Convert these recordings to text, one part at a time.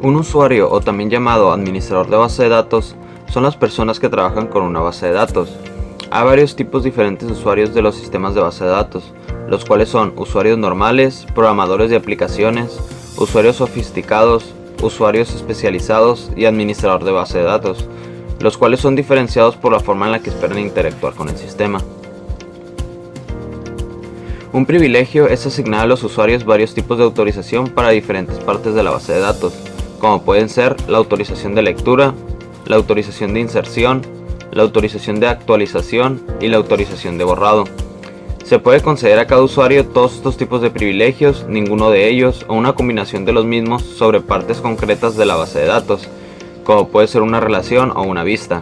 Un usuario, o también llamado administrador de base de datos, son las personas que trabajan con una base de datos. Hay varios tipos diferentes de usuarios de los sistemas de base de datos, los cuales son usuarios normales, programadores de aplicaciones, usuarios sofisticados, usuarios especializados y administrador de base de datos, los cuales son diferenciados por la forma en la que esperan interactuar con el sistema. Un privilegio es asignar a los usuarios varios tipos de autorización para diferentes partes de la base de datos, como pueden ser la autorización de lectura, la autorización de inserción, la autorización de actualización y la autorización de borrado. Se puede conceder a cada usuario todos estos tipos de privilegios, ninguno de ellos o una combinación de los mismos sobre partes concretas de la base de datos, como puede ser una relación o una vista.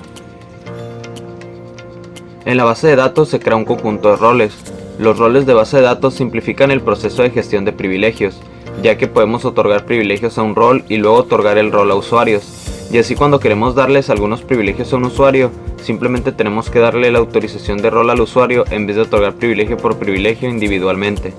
En la base de datos se crea un conjunto de roles. Los roles de base de datos simplifican el proceso de gestión de privilegios, ya que podemos otorgar privilegios a un rol y luego otorgar el rol a usuarios, y así cuando queremos darles algunos privilegios a un usuario, simplemente tenemos que darle la autorización de rol al usuario en vez de otorgar privilegio por privilegio individualmente.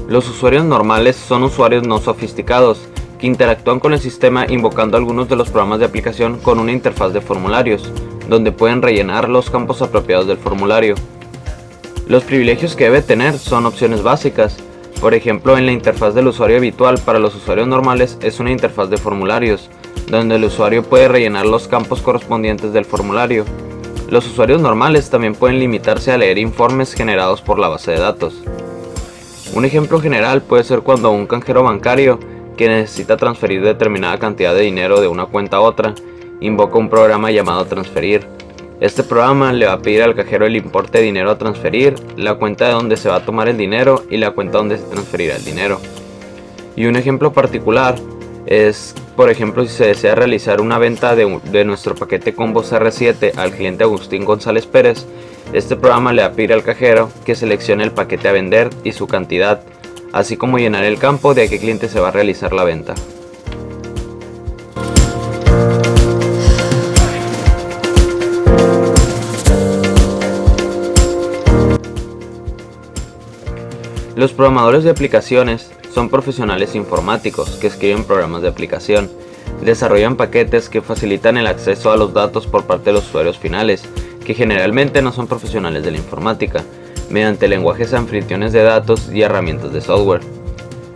Los usuarios normales son usuarios no sofisticados, que interactúan con el sistema invocando algunos de los programas de aplicación con una interfaz de formularios, donde pueden rellenar los campos apropiados del formulario. Los privilegios que debe tener son opciones básicas. Por ejemplo, en la interfaz del usuario habitual para los usuarios normales es una interfaz de formularios, donde el usuario puede rellenar los campos correspondientes del formulario. Los usuarios normales también pueden limitarse a leer informes generados por la base de datos. Un ejemplo general puede ser cuando un cajero bancario que necesita transferir determinada cantidad de dinero de una cuenta a otra, invoca un programa llamado transferir. Este programa le va a pedir al cajero el importe de dinero a transferir, la cuenta de donde se va a tomar el dinero y la cuenta donde se transferirá el dinero. Y un ejemplo particular es, por ejemplo, si se desea realizar una venta de nuestro paquete Combos R7 al cliente Agustín González Pérez, este programa le va a pedir al cajero que seleccione el paquete a vender y su cantidad, así como llenar el campo de a qué cliente se va a realizar la venta. Los programadores de aplicaciones son profesionales informáticos que escriben programas de aplicación, desarrollan paquetes que facilitan el acceso a los datos por parte de los usuarios finales, que generalmente no son profesionales de la informática, mediante lenguajes anfitriones de datos y herramientas de software.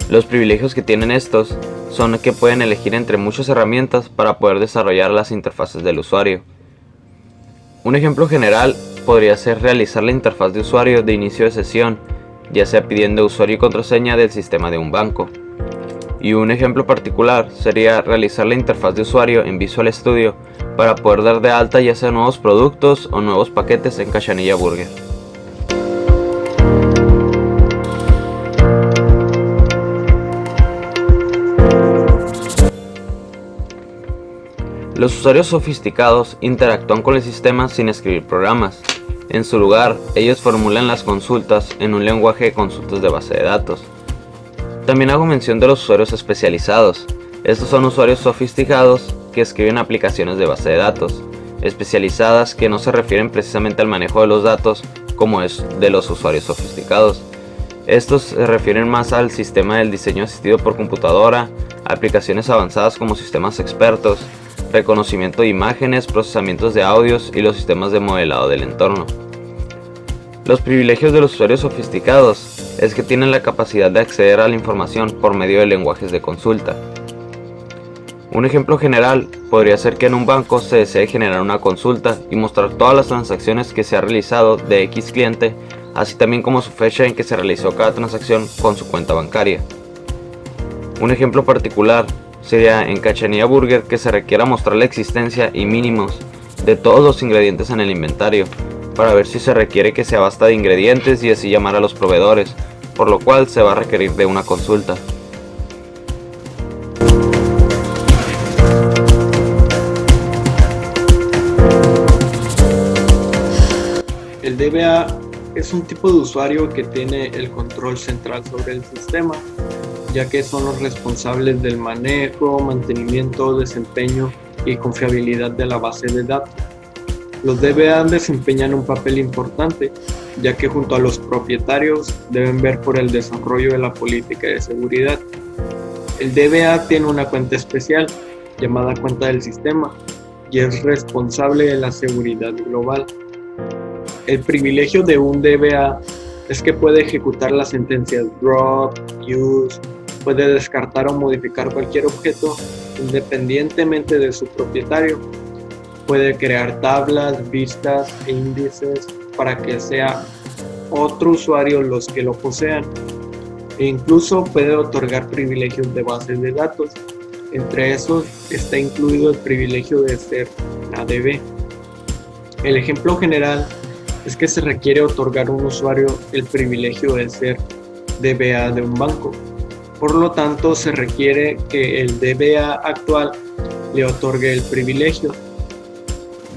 Los privilegios que tienen estos son que pueden elegir entre muchas herramientas para poder desarrollar las interfaces del usuario. Un ejemplo general podría ser realizar la interfaz de usuario de inicio de sesión, ya sea pidiendo usuario y contraseña del sistema de un banco. Y un ejemplo particular sería realizar la interfaz de usuario en Visual Studio para poder dar de alta ya sea nuevos productos o nuevos paquetes en Cachanilla Burger. Los usuarios sofisticados interactúan con el sistema sin escribir programas. En su lugar, ellos formulan las consultas en un lenguaje de consultas de base de datos. También hago mención de los usuarios especializados. Estos son usuarios sofisticados que escriben aplicaciones de base de datos, especializadas que no se refieren precisamente al manejo de los datos como es de los usuarios sofisticados. Estos se refieren más al sistema del diseño asistido por computadora, aplicaciones avanzadas como sistemas expertos, reconocimiento de imágenes, procesamientos de audios y los sistemas de modelado del entorno. Los privilegios de los usuarios sofisticados es que tienen la capacidad de acceder a la información por medio de lenguajes de consulta. Un ejemplo general podría ser que en un banco se desee generar una consulta y mostrar todas las transacciones que se ha realizado de X cliente, así también como su fecha en que se realizó cada transacción con su cuenta bancaria. Un ejemplo particular sería en Cachanilla Burger que se requiera mostrar la existencia y mínimos de todos los ingredientes en el inventario, para ver si se requiere que se abasta de ingredientes y así llamar a los proveedores, por lo cual se va a requerir de una consulta. El DBA es un tipo de usuario que tiene el control central sobre el sistema, ya que son los responsables del manejo, mantenimiento, desempeño y confiabilidad de la base de datos. Los DBA desempeñan un papel importante, ya que junto a los propietarios deben ver por el desarrollo de la política de seguridad. El DBA tiene una cuenta especial, llamada cuenta del sistema, y es responsable de la seguridad global. El privilegio de un DBA es que puede ejecutar las sentencias drop, use, puede descartar o modificar cualquier objeto independientemente de su propietario. Puede crear tablas, vistas e índices para que sea otro usuario los que lo posean. E incluso puede otorgar privilegios de bases de datos. Entre esos está incluido el privilegio de ser ADB. El ejemplo general es que se requiere otorgar a un usuario el privilegio de ser DBA de un banco. Por lo tanto, se requiere que el DBA actual le otorgue el privilegio,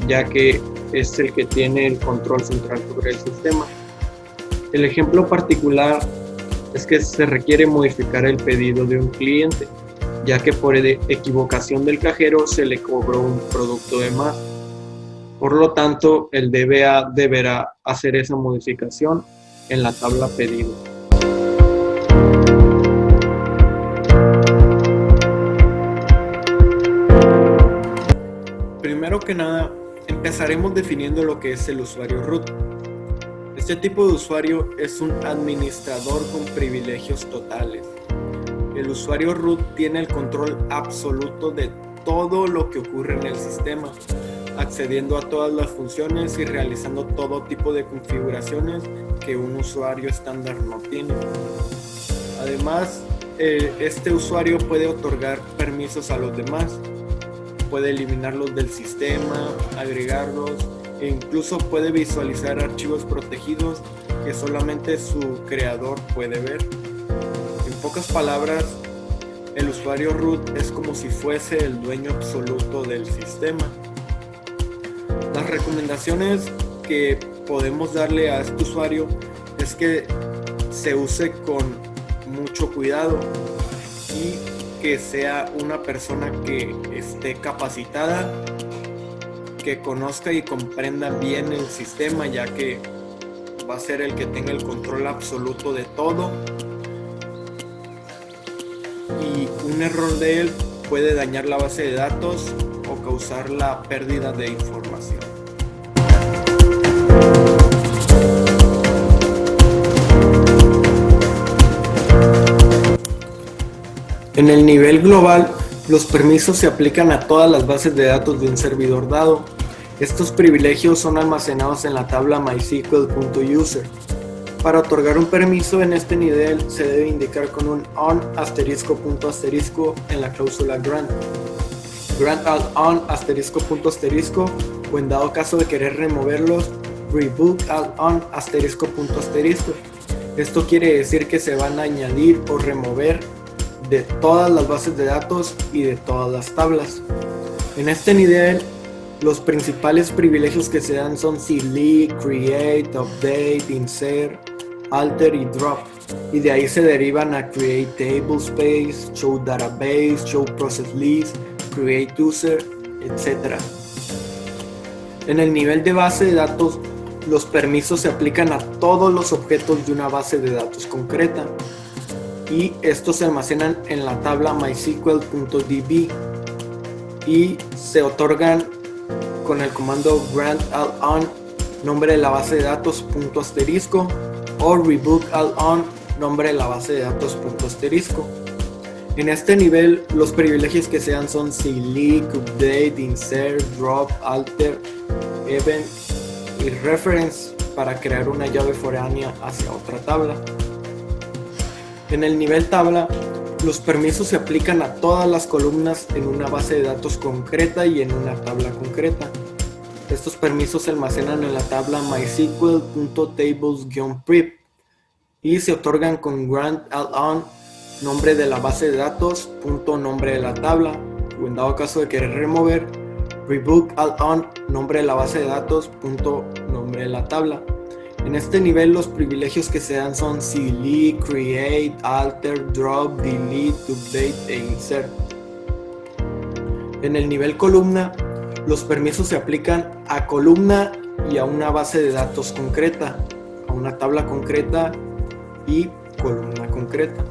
ya que es el que tiene el control central sobre el sistema. El ejemplo particular es que se requiere modificar el pedido de un cliente, ya que por equivocación del cajero se le cobró un producto de más. Por lo tanto, el DBA deberá hacer esa modificación en la tabla pedido. Primero que nada, empezaremos definiendo lo que es el usuario root. Este tipo de usuario es un administrador con privilegios totales. El usuario root tiene el control absoluto de todo lo que ocurre en el sistema, accediendo a todas las funciones y realizando todo tipo de configuraciones que un usuario estándar no tiene. Además, este usuario puede otorgar permisos a los demás, puede eliminarlos del sistema, agregarlos e incluso puede visualizar archivos protegidos que solamente su creador puede ver. En pocas palabras, el usuario root es como si fuese el dueño absoluto del sistema. Las recomendaciones que podemos darle a este usuario es que se use con mucho cuidado y que sea una persona que esté capacitada, que conozca y comprenda bien el sistema, ya que va a ser el que tenga el control absoluto de todo, y un error de él puede dañar la base de datos o causar la pérdida de información. En el nivel global, los permisos se aplican a todas las bases de datos de un servidor dado. Estos privilegios son almacenados en la tabla MySQL.user. Para otorgar un permiso en este nivel se debe indicar con un on *** en la cláusula grant. Grant al on *** o en dado caso de querer removerlos, reboot al on ***. Esto quiere decir que se van a añadir o remover de todas las bases de datos y de todas las tablas. En este nivel, los principales privilegios que se dan son select, create, update, insert, alter y drop. Y de ahí se derivan a create table space, show database, show process list, create user, etc. En el nivel de base de datos, los permisos se aplican a todos los objetos de una base de datos concreta, y estos se almacenan en la tabla mysql.db y se otorgan con el comando grant al on nombre de la base de datos ** o reboot al on nombre de la base de datos ***. En este nivel, los privilegios que se dan son select, update, insert, drop, alter, event y reference para crear una llave foránea hacia otra tabla. En el nivel tabla, los permisos se aplican a todas las columnas en una base de datos concreta y en una tabla concreta. Estos permisos se almacenan en la tabla mysql.tables-prep y se otorgan con grant al on nombre de la base de datos, nombre de la tabla, o en dado caso de querer remover, reboot al on nombre de la base de datos, nombre de la tabla. En este nivel, los privilegios que se dan son select, create, alter, drop, delete, update e insert. En el nivel columna, los permisos se aplican a columna y a una base de datos concreta, a una tabla concreta y columna concreta.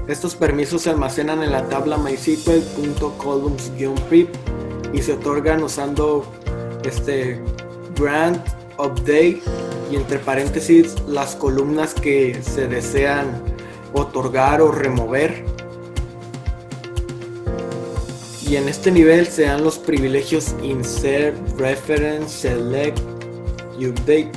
Estos permisos se almacenan en la tabla mysql.columns-prep y se otorgan usando grant, update y entre paréntesis las columnas que se desean otorgar o remover. Y en este nivel se dan los privilegios insert, reference, select y update.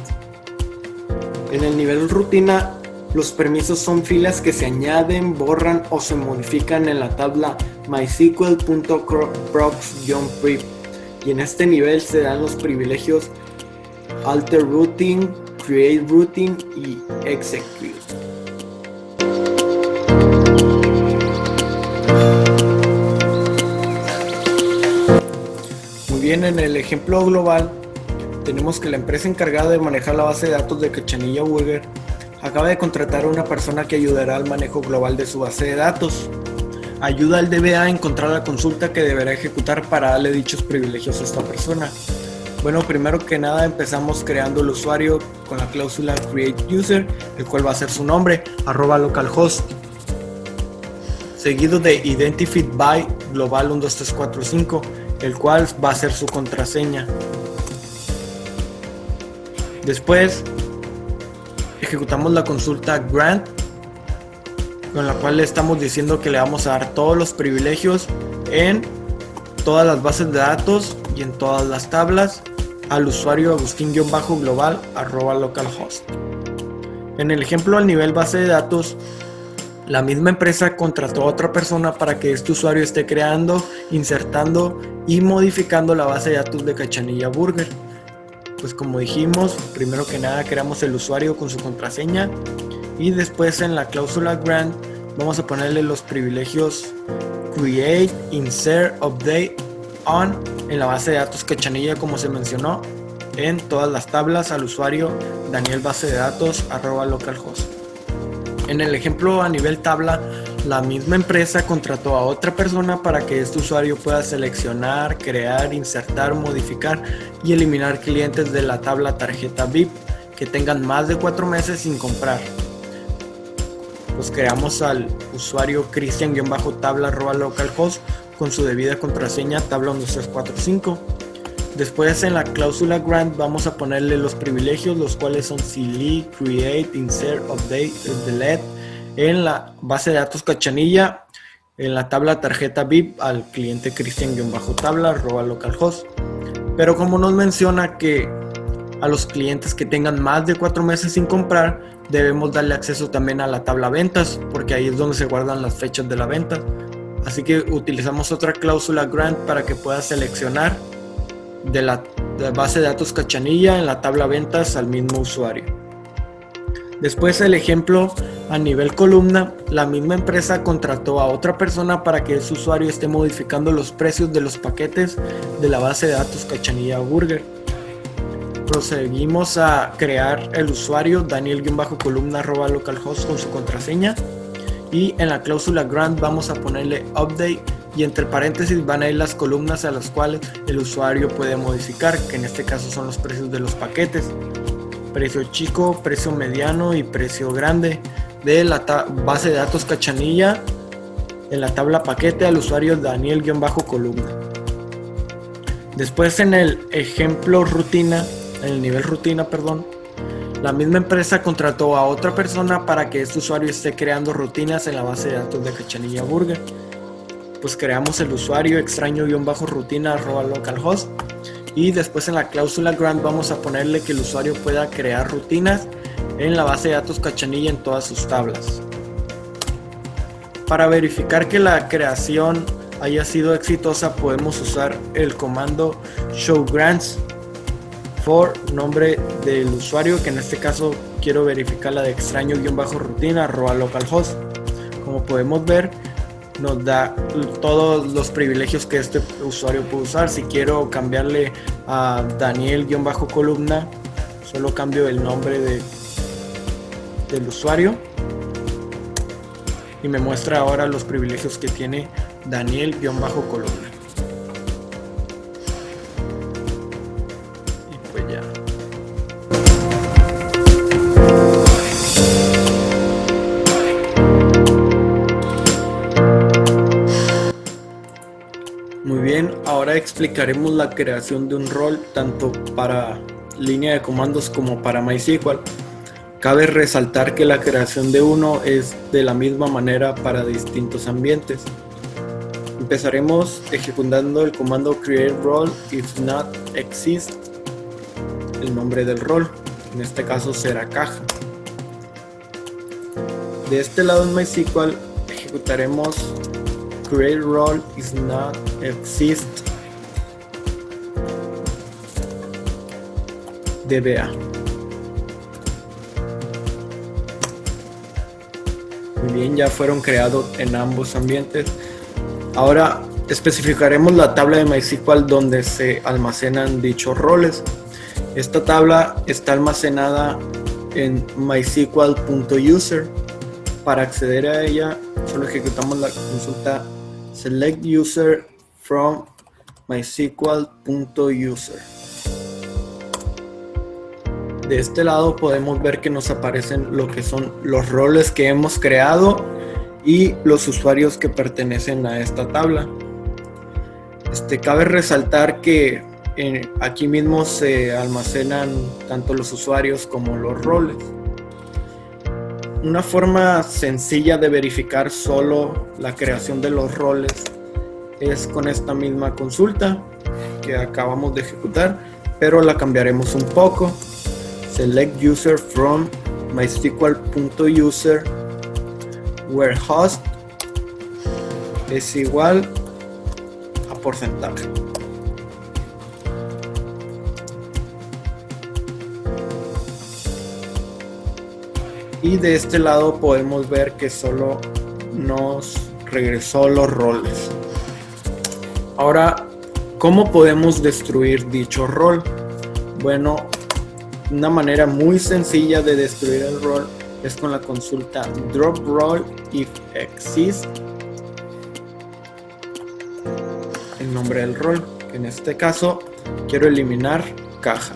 En el nivel rutina, los permisos son filas que se añaden, borran o se modifican en la tabla mysql.procs-prep. Y en este nivel se dan los privilegios alter routine, create routine y execute. Muy bien, en el ejemplo global tenemos que la empresa encargada de manejar la base de datos de Cachanilla Burger acaba de contratar a una persona que ayudará al manejo global de su base de datos. Ayuda al DBA a encontrar la consulta que deberá ejecutar para darle dichos privilegios a esta persona. Bueno, primero que nada empezamos creando el usuario con la cláusula createUser, el cual va a ser su nombre, @localhost, seguido de identified by global 12345, el cual va a ser su contraseña. Después ejecutamos la consulta grant, con la cual le estamos diciendo que le vamos a dar todos los privilegios en todas las bases de datos y en todas las tablas al usuario Agustín-global @localhost. En el ejemplo al nivel base de datos, la misma empresa contrató a otra persona para que este usuario esté creando, insertando y modificando la base de datos de Cachanilla Burger. Pues como dijimos, primero que nada creamos el usuario con su contraseña y después en la cláusula grant vamos a ponerle los privilegios create, insert, update, on en la base de datos Cachanilla como se mencionó en todas las tablas al usuario Daniel base de datos @localhost. En el ejemplo a nivel tabla, la misma empresa contrató a otra persona para que este usuario pueda seleccionar, crear, insertar, modificar y eliminar clientes de la tabla tarjeta VIP que tengan más de 4 meses sin comprar. Pues creamos al usuario Cristian-tabla @localhost con su debida contraseña tabla 12345. Después en la cláusula grant vamos a ponerle los privilegios, los cuales son select, create, insert, update, delete en la base de datos Cachanilla, en la tabla tarjeta VIP al cliente Cristian-tabla @localhost. Pero como nos menciona que a los clientes que tengan más de 4 meses sin comprar, debemos darle acceso también a la tabla ventas, porque ahí es donde se guardan las fechas de la venta. Así que utilizamos otra cláusula grant para que pueda seleccionar de la base de datos Cachanilla en la tabla ventas al mismo usuario. Después el ejemplo a nivel columna, la misma empresa contrató a otra persona para que ese usuario esté modificando los precios de los paquetes de la base de datos Cachanilla Burger. Proseguimos a crear el usuario Daniel-columna @localhost con su contraseña y en la cláusula grant vamos a ponerle update y entre paréntesis van a ir las columnas a las cuales el usuario puede modificar, que en este caso son los precios de los paquetes: precio chico, precio mediano y precio grande de la base de datos Cachanilla en la tabla paquete al usuario Daniel-columna. Después en el ejemplo rutina, en el nivel rutina, la misma empresa contrató a otra persona para que este usuario esté creando rutinas en la base de datos de Cachanilla Burger. Pues creamos el usuario extraño-rutina @localhost y después en la cláusula grant vamos a ponerle que el usuario pueda crear rutinas en la base de datos Cachanilla en todas sus tablas. Para verificar que la creación haya sido exitosa, podemos usar el comando showGrants for nombre del usuario, que en este caso quiero verificar la de extraño-rutina @localhost. Como podemos ver, nos da todos los privilegios que este usuario puede usar. Si quiero cambiarle a Daniel-columna, solo cambio el nombre del usuario y me muestra ahora los privilegios que tiene Daniel-columna. Bien, ahora explicaremos la creación de un rol tanto para línea de comandos como para MySQL. Cabe resaltar que la creación de uno es de la misma manera para distintos ambientes. Empezaremos ejecutando el comando create role if not exist, el nombre del rol, en este caso será caja. De este lado en MySQL ejecutaremos create role is not exist DBA. Muy bien, ya fueron creados en ambos ambientes. Ahora especificaremos la tabla de MySQL donde se almacenan dichos roles. Esta tabla está almacenada en mysql.user. Para acceder a ella, solo ejecutamos la consulta select user from mysql.user. De este lado podemos ver que nos aparecen lo que son los roles que hemos creado y los usuarios que pertenecen a esta tabla. Cabe resaltar que aquí mismo se almacenan tanto los usuarios como los roles. Una forma sencilla de verificar solo la creación de los roles es con esta misma consulta que acabamos de ejecutar, pero la cambiaremos un poco. Select user from mysql.user where host es igual a porcentaje. Y de este lado podemos ver que solo nos regresó los roles. Ahora, ¿cómo podemos destruir dicho rol? Bueno, una manera muy sencilla de destruir el rol es con la consulta drop role if exist, el nombre del rol, que en este caso quiero eliminar caja.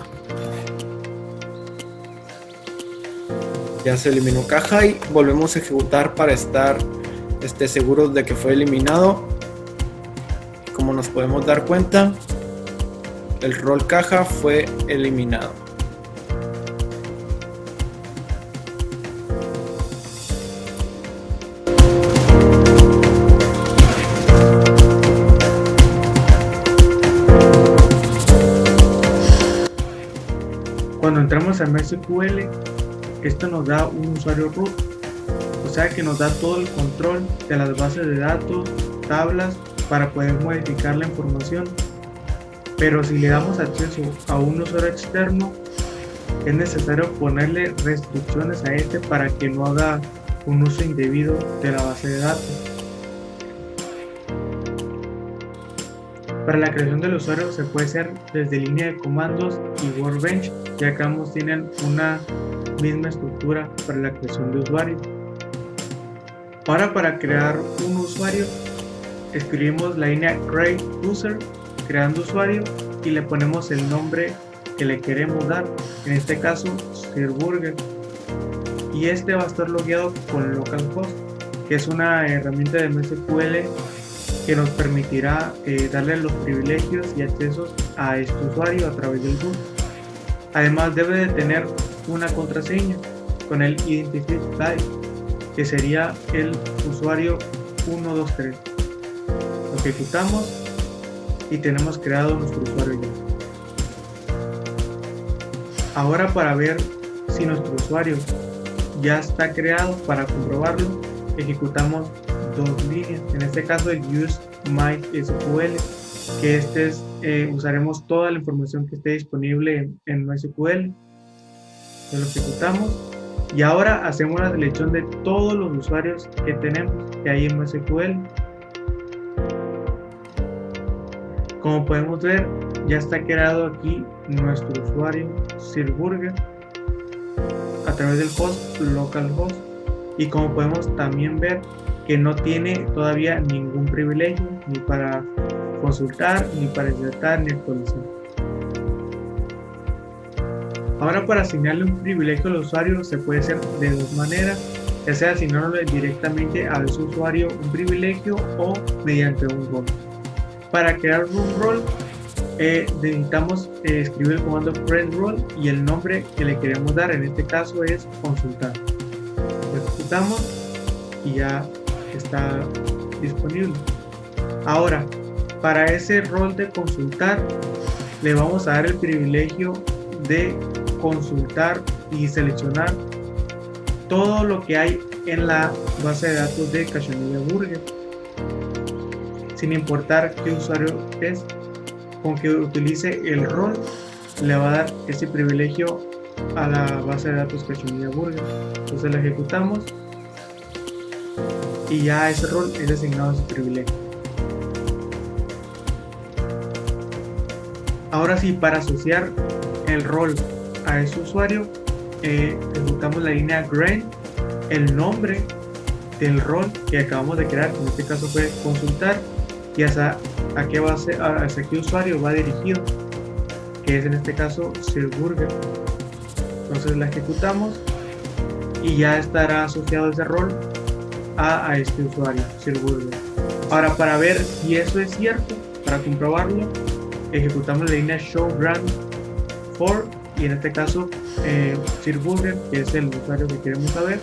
Ya se eliminó caja y volvemos a ejecutar para estar seguros de que fue eliminado. Como nos podemos dar cuenta, el rol caja fue eliminado. Cuando entramos a MySQL, esto nos da un usuario root, o sea que nos da todo el control de las bases de datos, tablas, para poder modificar la información. Pero si le damos acceso a un usuario externo, es necesario ponerle restricciones a este para que no haga un uso indebido de la base de datos. Para la creación del usuario se puede hacer desde línea de comandos y Workbench, ya que ambos tienen una misma estructura para la creación de usuario. Ahora, para crear un usuario, escribimos la línea create user, creando usuario, y le ponemos el nombre que le queremos dar, en este caso Sir Burger, y este va a estar logueado con localhost, que es una herramienta de MySQL que nos permitirá darle los privilegios y accesos a este usuario a través del root. Además debe de tener una contraseña con el identity type, que sería el usuario 123. Lo ejecutamos y tenemos creado nuestro usuario ya. Ahora, para ver si nuestro usuario ya está creado, para comprobarlo, ejecutamos dos líneas, en este caso el use MySQL, que usaremos toda la información que esté disponible en MySQL. Lo ejecutamos y ahora hacemos la selección de todos los usuarios que tenemos que hay en MySQL. Como podemos ver, ya está creado aquí nuestro usuario Sir Burger a través del host localhost, y como podemos también ver que no tiene todavía ningún privilegio ni para consultar, ni para insertar, ni actualizar. Ahora, para asignarle un privilegio al usuario se puede hacer de dos maneras, ya sea asignándole directamente a ese usuario un privilegio o mediante un rol. Para crear un rol necesitamos escribir el comando create role y el nombre que le queremos dar, en este caso es consultar. Lo ejecutamos y ya está disponible. Ahora, para ese rol de consultar le vamos a dar el privilegio de consultar y seleccionar todo lo que hay en la base de datos de Cachemira Burger, sin importar qué usuario es. Con que utilice el rol le va a dar ese privilegio a la base de datos Cachemira Burger. Entonces lo ejecutamos y ya ese rol es asignado ese privilegio. Ahora sí, para asociar el rol a ese usuario, ejecutamos la línea green, el nombre del rol que acabamos de crear, en este caso fue consultar, y hacia qué usuario va dirigido, que es en este caso Sir Burger. Entonces la ejecutamos y ya estará asociado ese rol a este usuario, Sir Burger. Ahora, para ver si eso es cierto, para comprobarlo, ejecutamos la línea show grant for, y en este caso Sir Burger, que es el usuario que queremos saber.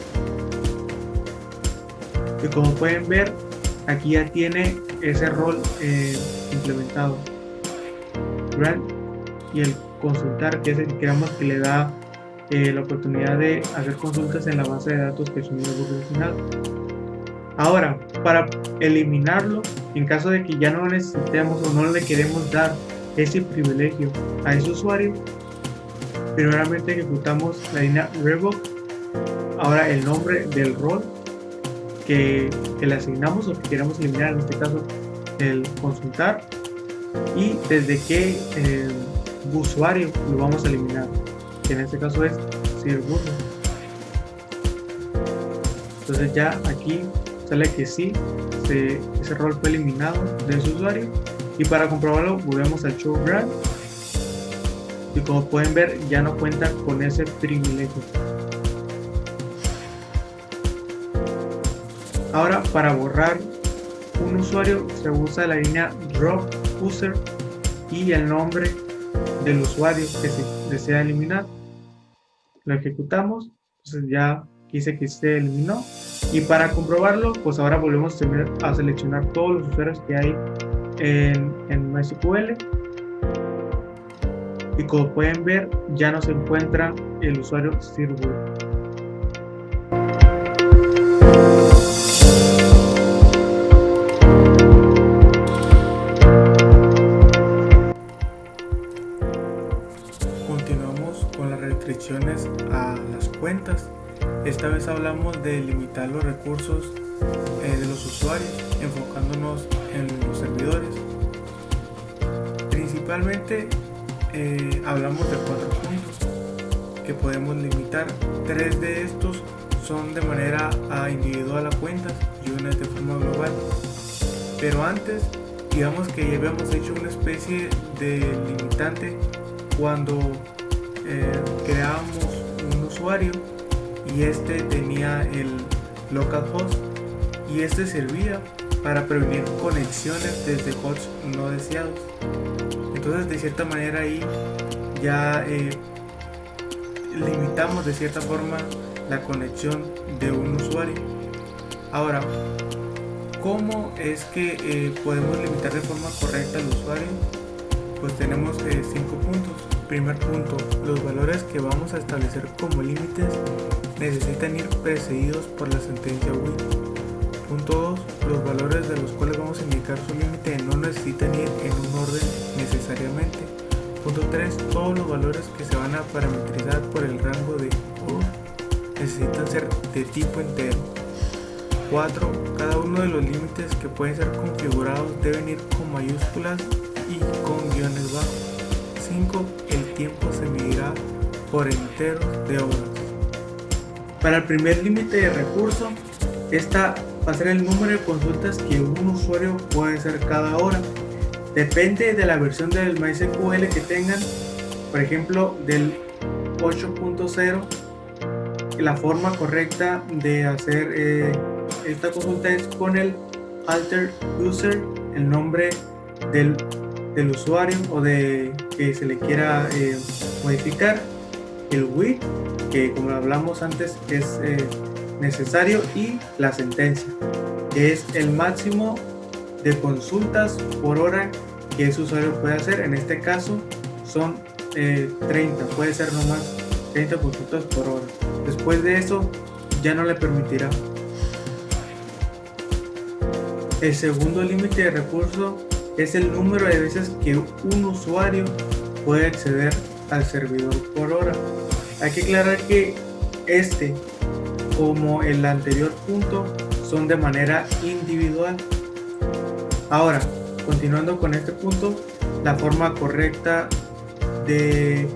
Y como pueden ver, aquí ya tiene ese rol implementado, grant, y el consultar, que es el que queremos que le da la oportunidad de hacer consultas en la base de datos que es un Burger final. Ahora, para eliminarlo, en caso de que ya no lo necesitemos o no le queremos dar ese privilegio a ese usuario, primeramente ejecutamos la línea revoke. Ahora el nombre del rol que le asignamos o que queremos eliminar, en este caso el consultar, y desde qué usuario lo vamos a eliminar, que en este caso es Sir Burger. Entonces ya aquí sale que sí, ese rol fue eliminado de ese usuario, y para comprobarlo volvemos al show grant y como pueden ver ya no cuenta con ese privilegio. Ahora, para borrar un usuario se usa la línea drop user y el nombre del usuario que se desea eliminar. Lo ejecutamos, entonces ya dice que se eliminó. Y para comprobarlo, pues ahora volvemos a seleccionar todos los usuarios que hay en MySQL. Y como pueden ver, ya no se encuentra el usuario Sir Burger. Continuamos con las restricciones a las cuentas. Esta vez hablamos de limitar los recursos de los usuarios, enfocándonos en los servidores. Principalmente hablamos de 4 puntos que podemos limitar. 3 de estos son de manera individual a cuentas y una es de forma global. Pero antes, digamos que ya habíamos hecho una especie de limitante cuando creábamos un usuario y este tenía el localhost y este servía para prevenir conexiones desde hosts no deseados. Entonces de cierta manera ahí ya limitamos de cierta forma la conexión de un usuario. Ahora, ¿cómo es que podemos limitar de forma correcta al usuario? Pues tenemos 5 puntos. Primer punto, los valores que vamos a establecer como límites necesitan ir precedidos por la sentencia WIT. Punto 2, los valores de los cuales vamos a indicar su límite no necesitan ir en un orden necesariamente. Punto 3, todos los valores que se van a parametrizar por el rango de OR necesitan ser de tipo entero. 4, cada uno de los límites que pueden ser configurados deben ir con mayúsculas y con guiones bajos. 5, el tiempo se medirá por enteros de horas. Para el primer límite de recurso, esta va a ser el número de consultas que un usuario puede hacer cada hora. Depende de la versión del MySQL que tengan. Por ejemplo, del 8.0, la forma correcta de hacer esta consulta es con el alter user, el nombre del usuario o de que se le quiera modificar, el with, que como hablamos antes es necesario, y la sentencia, que es el máximo de consultas por hora que ese usuario puede hacer. En este caso son 30, puede ser nomás 30 consultas por hora. Después de eso ya no le permitirá. El segundo límite de recurso es el número de veces que un usuario puede acceder al servidor por hora. Hay que aclarar que este, como el anterior punto, son de manera individual. Ahora, continuando con este punto, la forma correcta de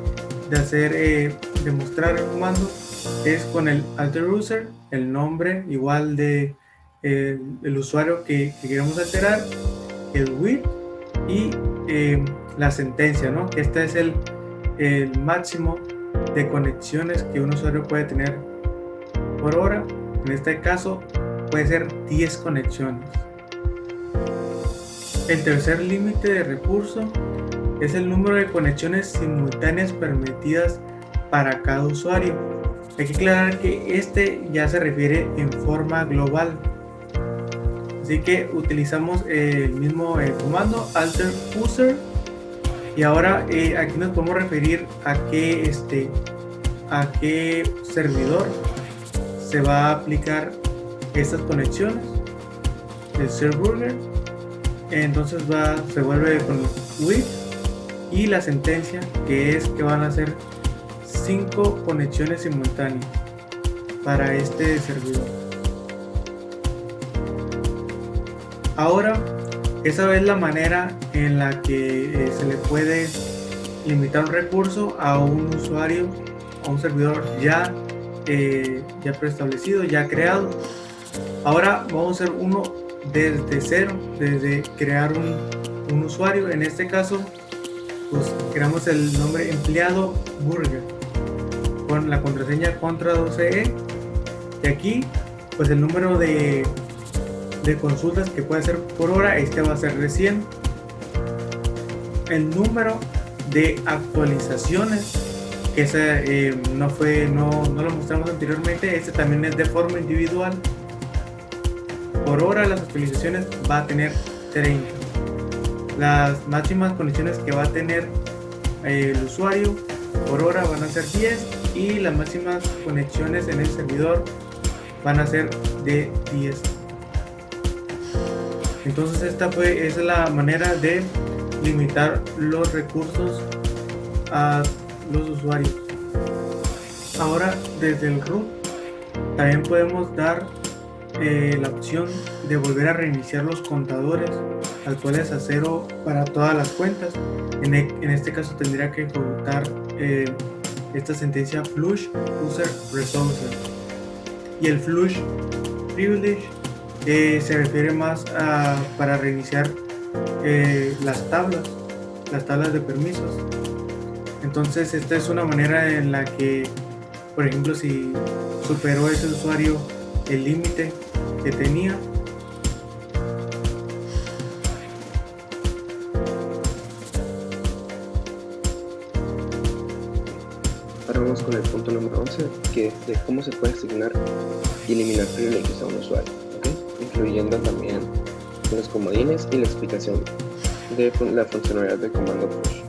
mostrar el comando es con el alter user, el nombre igual de el usuario que queremos alterar, el with y la sentencia, ¿no? Que este es el máximo de conexiones que un usuario puede tener por hora. En este caso puede ser 10 conexiones. El tercer límite de recurso es el número de conexiones simultáneas permitidas para cada usuario. Hay que aclarar que este ya se refiere en forma global. Así que utilizamos el mismo comando alter user, y ahora aquí nos podemos referir a qué servidor se va a aplicar estas conexiones, el server. Entonces se vuelve con with y la sentencia, que es que van a ser 5 conexiones simultáneas para este servidor. Ahora, esa es la manera en la que se le puede limitar un recurso a un usuario, a un servidor ya preestablecido, ya creado. Ahora vamos a hacer uno desde cero, desde crear un usuario. En este caso, pues creamos el nombre empleado burger con la contraseña contra12e, y aquí pues el número de consultas que puede hacer por hora, este va a ser de 100. El número de actualizaciones, que ese no lo mostramos anteriormente, este también es de forma individual. Por hora las actualizaciones va a tener 30. Las máximas conexiones que va a tener el usuario por hora van a ser 10, y las máximas conexiones en el servidor van a ser de 10. Entonces esa es la manera de limitar los recursos a los usuarios. Ahora, desde el root también podemos dar la opción de volver a reiniciar los contadores actuales a 0 para todas las cuentas. En este caso tendría que ejecutar esta sentencia flush user resources, y el flush privilege se refiere más para reiniciar las tablas de permisos. Entonces esta es una manera en la que, por ejemplo, si superó ese usuario el límite que tenía, ahora vamos con el punto número 11, que es de cómo se puede asignar y eliminar privilegios a un usuario, ¿okay? Incluyendo también los comodines y la explicación de la funcionalidad del comando push.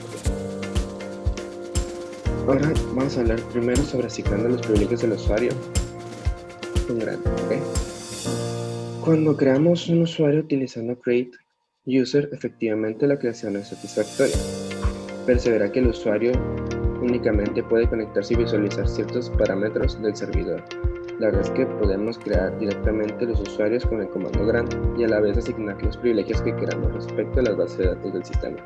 Ahora vamos a hablar primero sobre asignando los privilegios del usuario con grande, ¿okay? Cuando creamos un usuario utilizando create user, efectivamente la creación es satisfactoria, pero se verá que el usuario únicamente puede conectarse y visualizar ciertos parámetros del servidor. La verdad es que podemos crear directamente los usuarios con el comando grande y a la vez asignar los privilegios que queramos respecto a las bases de datos del sistema.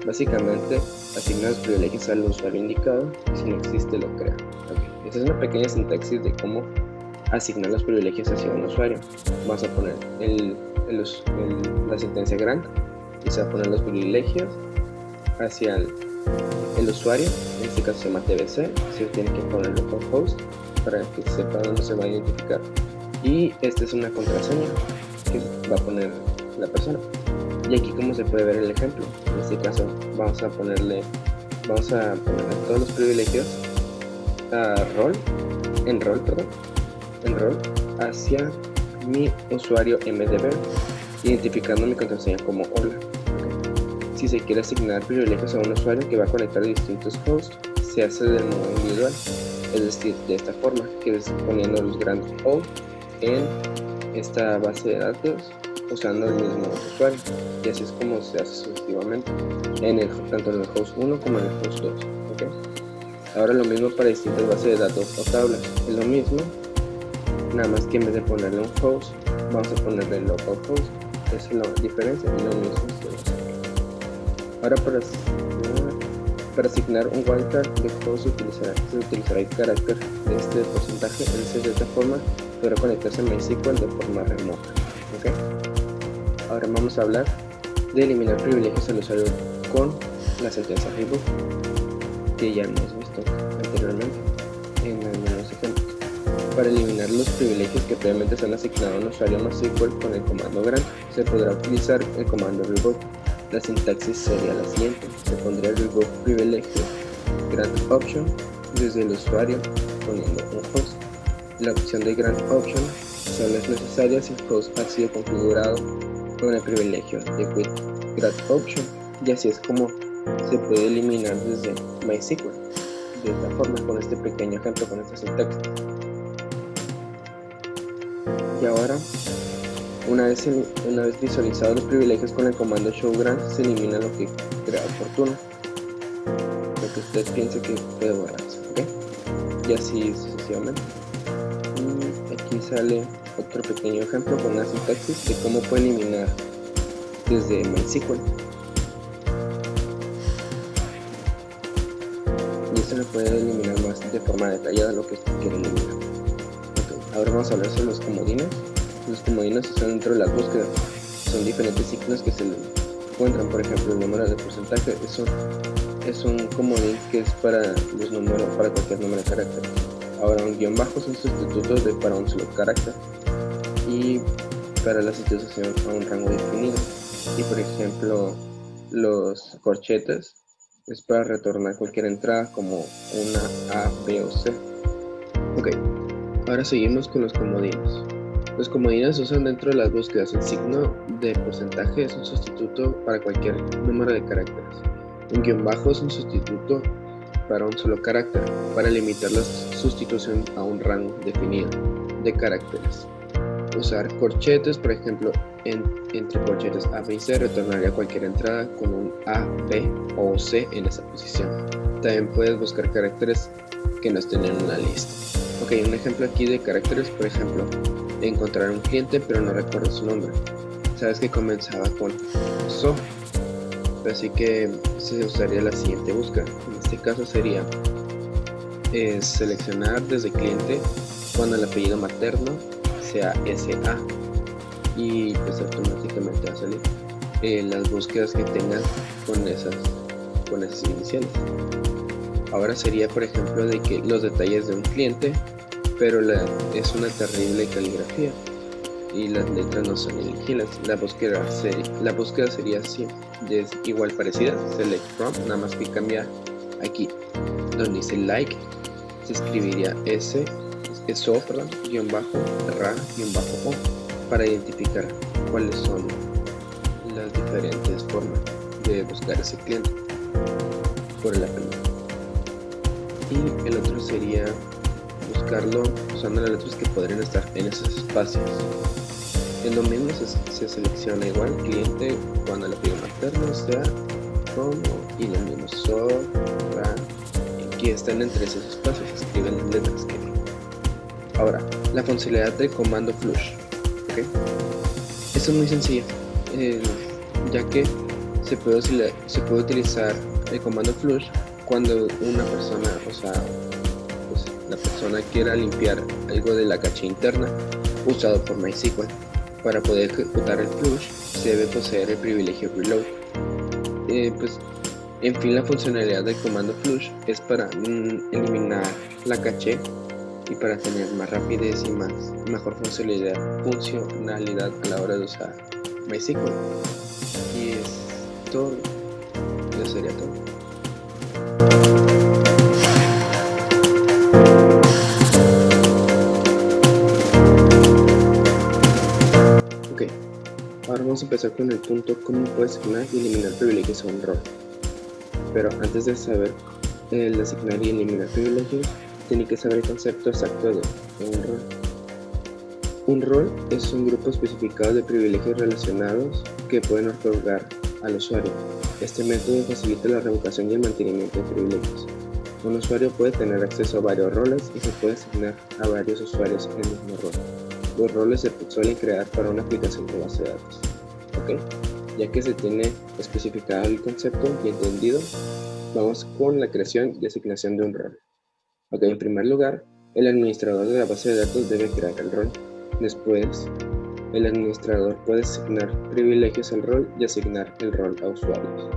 Básicamente, asigna los privilegios al usuario indicado y si no existe lo crea. Okay. Esta es una pequeña sintaxis de cómo asignar los privilegios hacia un usuario. Vamos a poner la sentencia grant y se va a poner los privilegios hacia el usuario. En este caso se llama TBC, se tiene que poner localhost para que sepa dónde se va a identificar, y esta es una contraseña que va a poner la persona. Y aquí, como se puede ver el ejemplo, en este caso vamos a ponerle todos los privilegios a en rol hacia mi usuario MDB, identificando mi contraseña como hola. Si se quiere asignar privilegios a un usuario que va a conectar distintos hosts, se hace de modo individual, es decir, de esta forma, que es poniendo los grand O en esta base de datos usando el mismo usuario, y así es como se hace sucesivamente, tanto en el host 1 como en el host 2. ¿Okay? Ahora lo mismo para distintas bases de datos o tablas, es lo mismo, nada más que en vez de ponerle un host, vamos a ponerle localhost. Esa es la diferencia, y lo mismo ahora para asignar un wildcard de host se utilizará el carácter de este porcentaje, es decir, de esta forma podrá conectarse a MySQL de forma remota. ¿Okay? Ahora vamos a hablar de eliminar privilegios al usuario con la sentencia reboot, que ya hemos visto anteriormente en algunos ejemplos. Para eliminar los privilegios que previamente se han asignado a un usuario MySQL con el comando grant, se podrá utilizar el comando reboot. La sintaxis sería la siguiente: se pondría el reboot privilegio grant option desde el usuario poniendo un host. La opción de grant option solo es necesaria si el host ha sido configurado con el privilegio de quit grant option, y así es como se puede eliminar desde MySQL, de esta forma, con este pequeño ejemplo, con esta sintaxis. Y ahora, una vez visualizados los privilegios con el comando show grant, se elimina lo que crea oportuno, lo que usted piense que puede borrarse, ¿okay? Y así sucesivamente. Y aquí sale otro pequeño ejemplo con una sintaxis de cómo puede eliminar desde MySQL. Y esto lo puede eliminar más de forma detallada lo que usted quiere eliminar. Okay. Ahora vamos a hablar sobre los comodines. Los comodines están dentro de las búsquedas. Son diferentes signos que se encuentran. Por ejemplo, el número de porcentaje es un comodín que es para los números, para cualquier número de carácter. Ahora, un guión bajo es un sustituto para un solo carácter, y para la sustitución a un rango definido. Y por ejemplo, los corchetes es para retornar cualquier entrada como una A, B o C. Ok, ahora seguimos con los comodines. Los comodines se usan dentro de las búsquedas. El signo de porcentaje es un sustituto para cualquier número de caracteres. Un guión bajo es un sustituto para un solo carácter, para limitar la sustitución a un rango definido de caracteres. Usar corchetes, por ejemplo, entre corchetes A, B y C retornaría cualquier entrada con un A, B o C en esa posición. También puedes buscar caracteres que no estén en una lista. Ok, un ejemplo aquí de caracteres, por ejemplo, encontrar un cliente pero no recuerdo su nombre. Sabes que comenzaba con SO, así que se usaría la siguiente búsqueda. En este caso sería seleccionar desde cliente cuando el apellido materno sea SA, y pues automáticamente va a salir las búsquedas que tengan con esas iniciales. Ahora sería, por ejemplo, de que los detalles de un cliente, pero es una terrible caligrafía y las letras no son elegibles. La búsqueda sería así, es igual parecida, select from, nada más que cambia aquí donde dice like, se escribiría guión bajo ra guión bajo o, para identificar cuáles son las diferentes formas de buscar ese cliente por el apellido. Y el otro sería buscarlo usando las letras que podrían estar en esos espacios. En lo mismo se selecciona igual cliente cuando el apellido materno sea como, y lo mismo ra, aquí están entre esos espacios, se escriben las letras que hay. Ahora, la funcionalidad del comando flush, ¿okay? Esto es muy sencillo, ya que se puede utilizar el comando flush cuando una persona, pues la persona quiera limpiar algo de la caché interna usado por MySQL. Para poder ejecutar el flush se debe poseer el privilegio reload. Pues en fin, la funcionalidad del comando flush es para eliminar la caché y para tener más rapidez y mejor funcionalidad a la hora de usar MySQL. Y todo. Ya sería todo. Ok, ahora vamos a empezar con el punto cómo puedes asignar y eliminar privilegios a un rol. Pero antes de saber el asignar y eliminar privilegios, tiene que saber el concepto exacto de un rol. Un rol es un grupo especificado de privilegios relacionados que pueden otorgar al usuario. Este método facilita la revocación y el mantenimiento de privilegios. Un usuario puede tener acceso a varios roles y se puede asignar a varios usuarios en el mismo rol. Los roles se suelen crear para una aplicación de base de datos. ¿Ok? Ya que se tiene especificado el concepto y entendido, vamos con la creación y asignación de un rol. Ok, en primer lugar, el administrador de la base de datos debe crear el rol. Después, el administrador puede asignar privilegios al rol y asignar el rol a usuarios.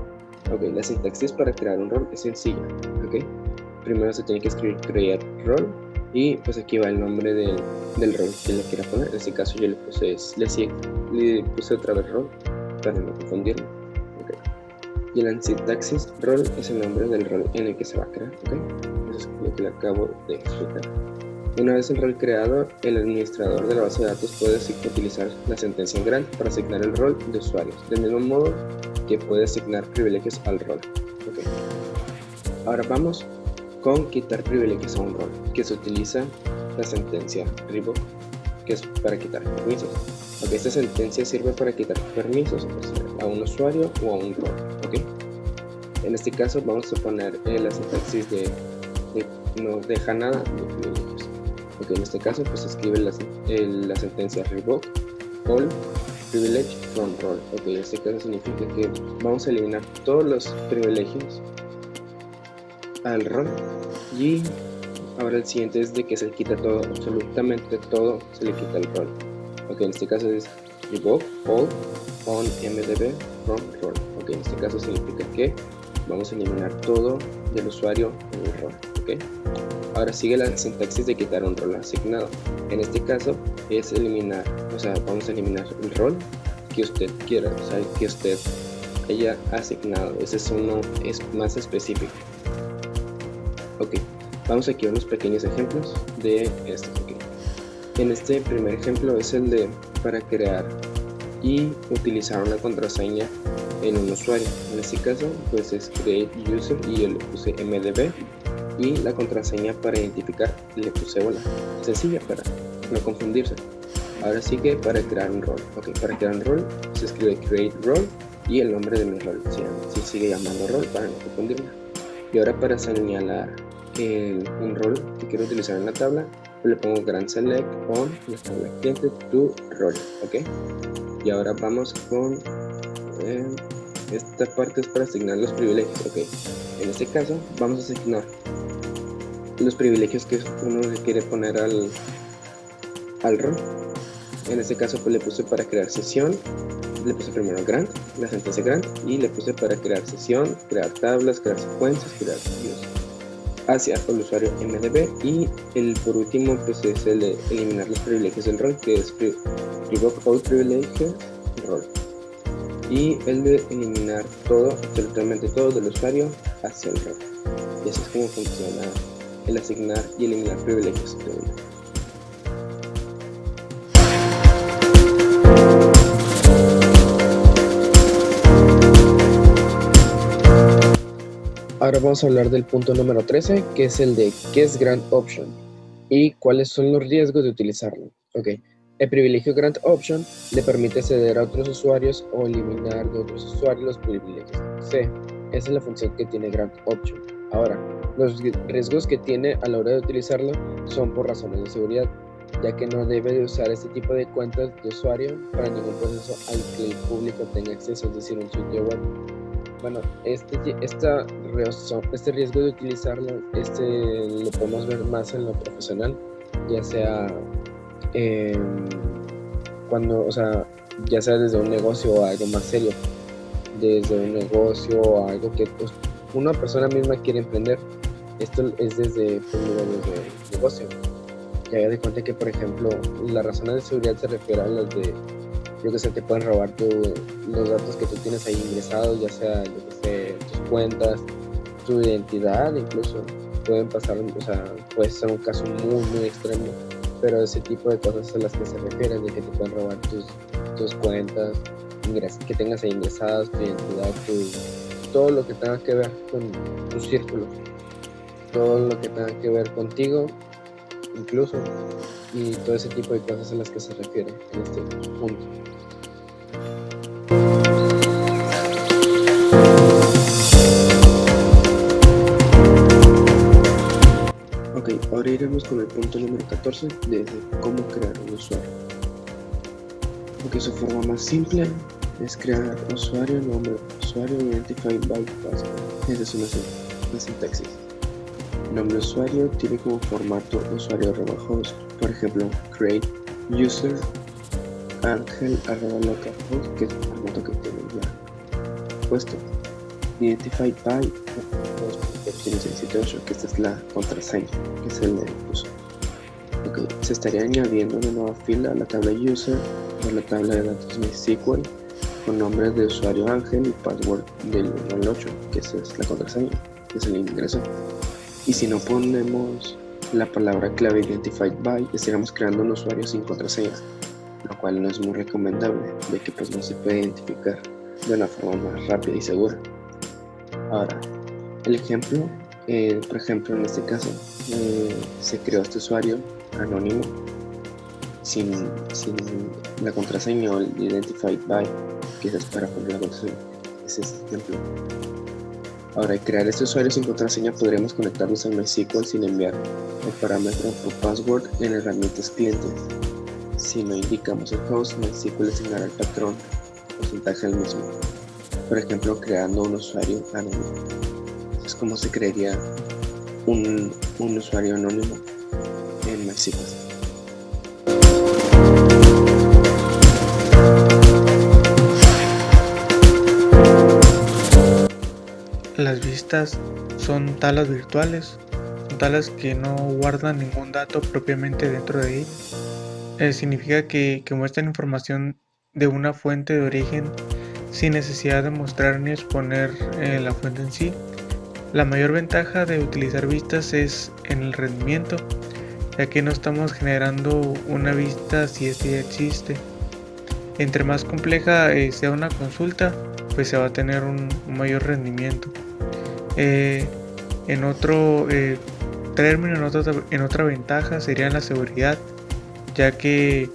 Ok, la sintaxis para crear un rol es sencilla. Ok, primero se tiene que escribir create role y pues aquí va el nombre del rol que le quiera poner. En este caso yo le puse otra vez rol para no confundirme. Okay. Y la sintaxis role es el nombre del rol en el que se va a crear. Okay. Eso es lo que le acabo de explicar. Una vez el rol creado, el administrador de la base de datos puede utilizar la sentencia en grant para asignar el rol de usuarios, del mismo modo que puede asignar privilegios al rol. Okay. Ahora vamos con quitar privilegios a un rol, que se utiliza la sentencia revoke, que es para quitar permisos. Okay, esta sentencia sirve para quitar permisos a un usuario o a un rol. Okay. En este caso vamos a poner la sintaxis de no deja nada de privilegios. Okay, en este caso pues escribe la sentencia revoke all privilege from role. Okay, en este caso significa que vamos a eliminar todos los privilegios al rol y ahora el siguiente es de que se le quita todo, absolutamente todo se le quita al rol. Ok, en este caso es revoke all on mdb from role. Ok, en este caso significa que vamos a eliminar todo del usuario en el rol. Ok, ahora sigue la sintaxis de quitar un rol asignado. En este caso es eliminar, o sea, vamos a eliminar el rol que usted quiera, o sea, que usted haya asignado. Ese es uno, es más específico. Ok, vamos aquí a unos pequeños ejemplos de esto. Okay. En este primer ejemplo es el de para crear y utilizar una contraseña en un usuario. En este caso pues es create user y yo le puse mdb y la contraseña para identificar le puse hola. Sencilla para no confundirse. Ahora sigue para crear un rol. Ok, para crear un rol se escribe create role y el nombre de mi rol. Se sigue llamando rol para no confundirme. Y ahora para señalar un rol que quiero utilizar en la tabla, le pongo grant select on la tabla cliente to role. Ok, y ahora vamos con esta parte es para asignar los privilegios. Ok, en este caso vamos a asignar los privilegios que uno le quiere poner al rol. En este caso pues le puse para crear sesión, le puse primero grant, la sentencia grant, y le puse para crear sesión, crear tablas, crear secuencias, crear views hacia el usuario mdb, y el por último pues es el de eliminar los privilegios del rol, que es revoke all privileges rol, y el de eliminar todo, absolutamente todo del usuario hacia el rol. Y así es como funciona el asignar y eliminar privilegios de uno. Ahora vamos a hablar del punto número 13, que es el de qué es Grant Option y cuáles son los riesgos de utilizarlo. Okay. El privilegio Grant Option le permite ceder a otros usuarios o eliminar de otros usuarios los privilegios. C. Esa es la función que tiene Grant Option. Ahora, los riesgos que tiene a la hora de utilizarlo son por razones de seguridad, ya que no debe de usar este tipo de cuentas de usuario para ningún proceso al que el público tenga acceso, es decir, un sitio web. Bueno, este riesgo de utilizarlo, lo podemos ver más en lo profesional, ya sea ya sea desde un negocio o algo más serio, desde un negocio o algo que una persona misma quiere emprender. Esto es desde el negocio. Ya de cuenta que, por ejemplo, las razones de seguridad se refieren a las de yo que sé, te pueden robar los datos que tú tienes ahí ingresados, ya sea, yo que sé, tus cuentas, tu identidad, incluso pueden pasar, o sea, puede ser un caso muy extremo, pero ese tipo de cosas a las que se refieren, de que te pueden robar tus cuentas, que tengas ahí ingresadas, tu identidad, todo lo que tenga que ver con tu círculo, todo lo que tenga que ver contigo, incluso, y todo ese tipo de cosas a las que se refiere en este punto. Ok, ahora iremos con el punto número 14 de cómo crear un usuario. Porque su forma más simple es crear usuario, nombre, usuario identified by password. Esa es una sintaxis. Nombre usuario tiene como formato usuario-host, por ejemplo, create user angel@localhost, que es el formato que tenemos ya puesto. Identified by opciones 678, que esta es la contraseña, que es el uso. Okay. Se estaría añadiendo una nueva fila a la tabla user o a la tabla de datos MySQL con nombres de usuario Ángel y password del 1 al 8, que esa es la contraseña, que es el ingreso. Y si no ponemos la palabra clave identified by, estaríamos creando un usuario sin contraseña, lo cual no es muy recomendable, ya que pues no se puede identificar de una forma más rápida y segura. Ahora, el ejemplo, por ejemplo en este caso, se creó este usuario anónimo sin la contraseña o el identified by, que es para poner la contraseña. Ese es el ejemplo. Ahora, al crear este usuario sin contraseña podremos conectarnos al MySQL sin enviar el parámetro o password en herramientas clientes. Si no indicamos el host, MySQL asignará el patrón o sintaje al mismo. Por ejemplo, creando un usuario anónimo. Es como se crearía un usuario anónimo en MySQL. Las vistas son tablas virtuales, son tablas que no guardan ningún dato propiamente dentro de ellas. Significa que muestran información de una fuente de origen sin necesidad de mostrar ni exponer la fuente en sí. La mayor ventaja de utilizar vistas es en el rendimiento, ya que no estamos generando una vista si ésta ya existe. Entre más compleja sea una consulta, pues se va a tener un mayor rendimiento. En otro término, en otra ventaja sería la seguridad, ya que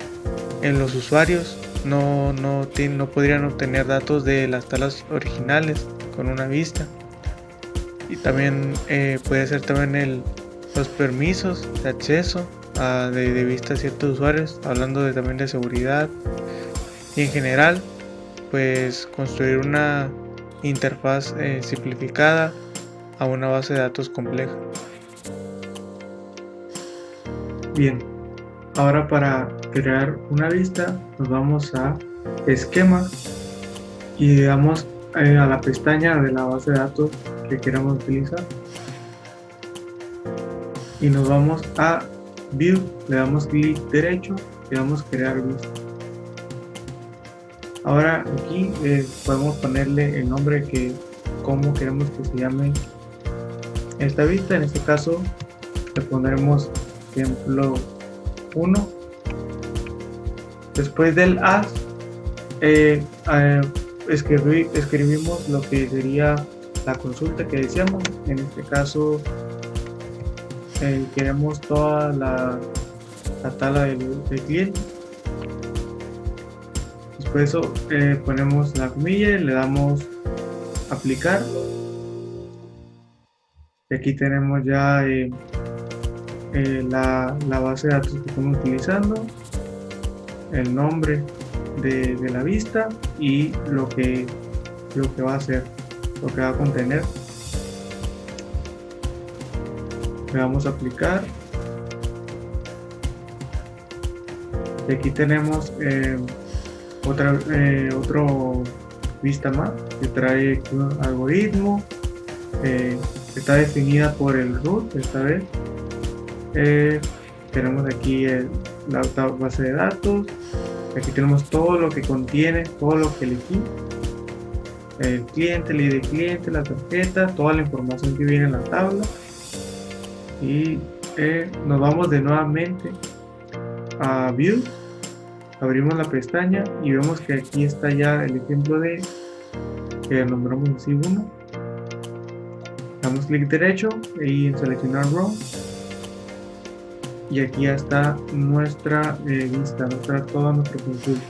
en los usuarios no podrían obtener datos de las tablas originales con una vista. Y también puede ser también los permisos de acceso de vista a ciertos usuarios, hablando también de seguridad. Y en general, pues construir una interfaz simplificada a una base de datos compleja. Bien, ahora para crear una vista nos vamos a esquema y le damos a la pestaña de la base de datos que queramos utilizar y nos vamos a View, le damos clic derecho y damos crear vista. Ahora aquí podemos ponerle el nombre como queremos que se llame esta vista. En este caso le pondremos ejemplo 1. Después del as escribimos lo que sería la consulta que deseamos. En este caso queremos toda la tabla del cliente. Después de eso ponemos la comilla y le damos aplicar. Y aquí tenemos ya la base de datos que estamos utilizando, el nombre de la vista y lo que va a hacer, lo que va a contener. Le damos a aplicar. Y aquí tenemos otro vista más que trae un algoritmo. Está definida por el root esta vez. Tenemos aquí la base de datos, Aquí tenemos todo lo que contiene, todo lo que elegí. El cliente, el ID del cliente, la tarjeta, toda la información que viene en la tabla. Y nos vamos de nuevamente a View. Abrimos la pestaña y vemos que aquí está ya el ejemplo de que nombramos así 1. Damos clic derecho y en seleccionar Row. Y aquí ya está nuestra lista, toda nuestra consulta.